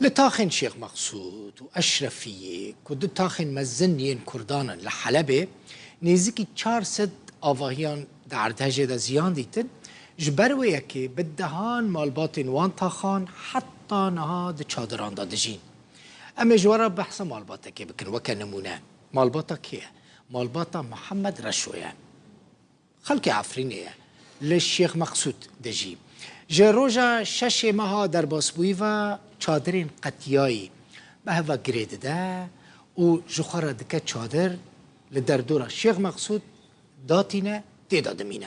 لتاخن شيخ مقصود وأشرفية كد تاخن مزنين كردانا لحلبة نزيكي 400 آواهيان دعردهجة دا زيان ديتن جبروية كي بدهان مالباتن وان تاخان حتى نها دا چادران دا دجين اما جوارا بحث مالباتا كي بكن وكا نمونه مالباتا كيه مالباتا محمد رشوية خلق عفرينية للشيخ مقصود دجي جروجا شش ماها در باسبوي و چادرين قطياي بهوا گريد ده و جخارا دكا چادر لدردورا شيخ مقصود داتينه تيدا دمينه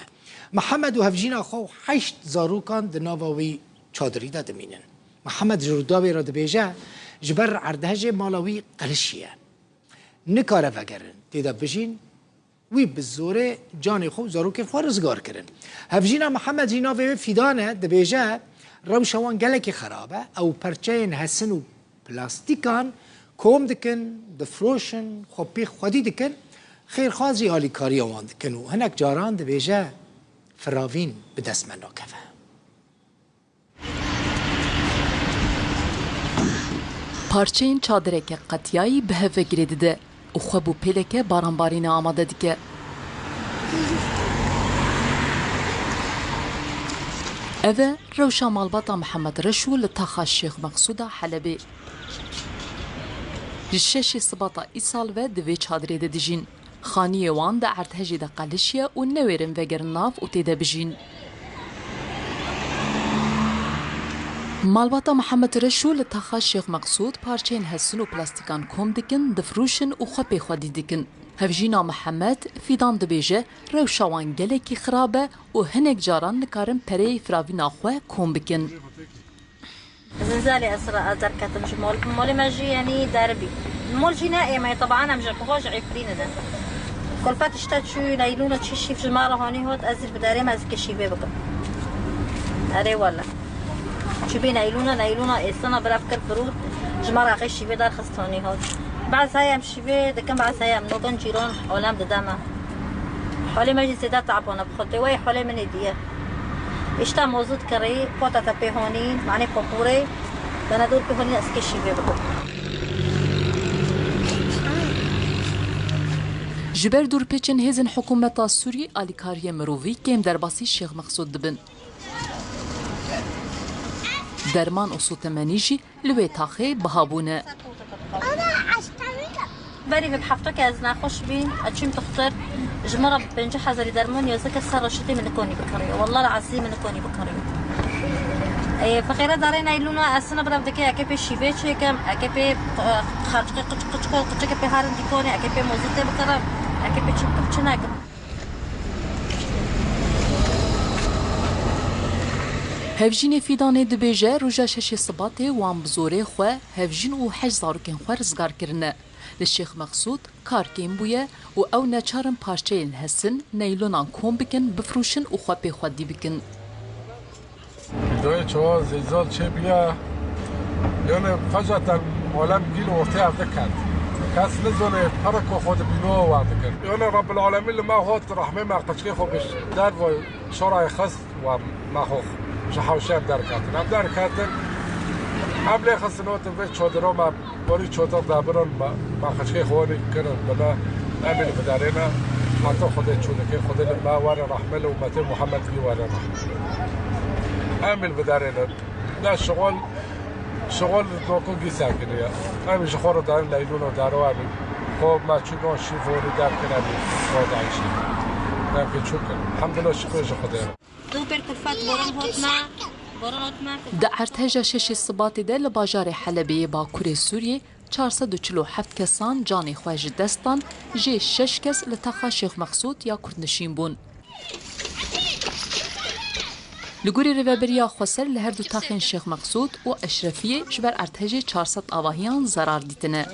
محمد و هفجينا خو 8 زاروكان دناواوي چادري دا دمينن محمد جرداوي را دبيجه جبر عردهجه مالاوي قلشيه نكاره وگرن تيدا بجين وی بزوره جان خوب زاروک خو رزگار کرن هفجینا محمد جینا و فیدانه دبیجه روشوان گلکی خرابه او پرچین حسن و پلاستیکان کوم دکن دفروشن خو پی خودی دکن خیر خوازی آلی کاری آوان دکن و هنک جاران دبیجه فراوین به دست من ناکفه پارچین چادرک قطیایی به هفه گریده و خواب و پیلکه بارانبارین آماده دیگه. اوه روشا مالباتا محمد رشو لتاخا شیخ مقصودا حلبی. جششی صباتا ای سال و دوی چادری ده دیجین. خانی وان ده ارتهجی ده قلشیه و نویرن وگرن ناف و تیده بجین. مالباتا محمد رشو لتاخا شیخ مقصود پارچین حسن و پلاستیکان کوم دکن دفروشن و خواه خودی دکن. هفجینا محمد فیدان دبیجه روشاوان گلکی خرابه و هنک جاران نکارن پره فراوی ناخواه کوم بکن. زنزالي أسرع أزركت مجمول مولي مجي يعني دربي مول جنائي ما طبعا مجي بخوش عفرين ده كل فات اشتات شو نايلونا تشي في جمارة هوني هوت أزل بداري ما أزل كشيبه بكم أري ولا شو بي نايلونا السنة برافكر برود جمارة غير شيبه دار خستوني هوت بعد سايم شيبه دكان بعد سايم نوبن جيرون علام ددامه حالي مجي سيدات تعبونا بخطي وي حالي من هديه اشتا موجود كري فوتا تبيهوني معني قبوري بندور بيهوني اسكشي بيبقى جبر دور پیچن هزن حکومت سوری آلیکاری مروی کم در باسی شیخ مقصود دبن درمان و سوتمنیجی لوی تاخه بهابونه بري في بحفتك از ناخوش بين اتشم تختار جمرة بنجح هذا درمون يوزك السر رشتي من كوني بكري والله العظيم من كوني بكري اي فقيرة دارين ايلونا السنة برا بدكي اكيبي شيبيتشي كم اكيبي خارجي قچ كيبي هارن ديكوني اكيبي موزيتي بكرم اكيبي تشم تشناكم هفجین فیدانه دبیجه روژا شش صباته وان بزوره خواه هفجین و 8 زاروکن خواه رزگار کرنه للشيخ مقصود كار كيم بويا و او نچارن پارچين هسن نيلونان كوم بكن بفروشن و خواه بي خودي بكن دوی چوها زیزال چه بیا یعنی فجأة عالم گیل وقتی عرضه کرد کس نزونه پرک و خود بینو وعده کرد یعنی رب العالمین لما هات رحمه ما قچقی خوبش در و شرع خست و مخوخ شحوشم در کردن هم در کردن قبل خستنات و چادرها ما باری چادر دابران ما قچقی خوانی کردن بنا امین بدارینه حتی خودت چونه که خود لما وار رحمه لامت محمد بی وار رحمه امین بدارینه نه شغل نوکو گی ساکنه امین شخور دارن لیلون و دارو امین خب ما چون شیفونی در کنم خود عیشی نمی که چون الحمدلله شکرش خدا دو برکفات در ارتهجا شش صباتی ده لباجار حلبی باکور سوریه 447 کسان جانی خواهج دستان جه 6 کس لتاخا شیخ مقصود یا کردنشین بون. لگوری روابریا خسر لهر دو تاخین شیخ مقصود و اشرفیه جبر ارتهج 400 آواهیان ضرار دیتنه.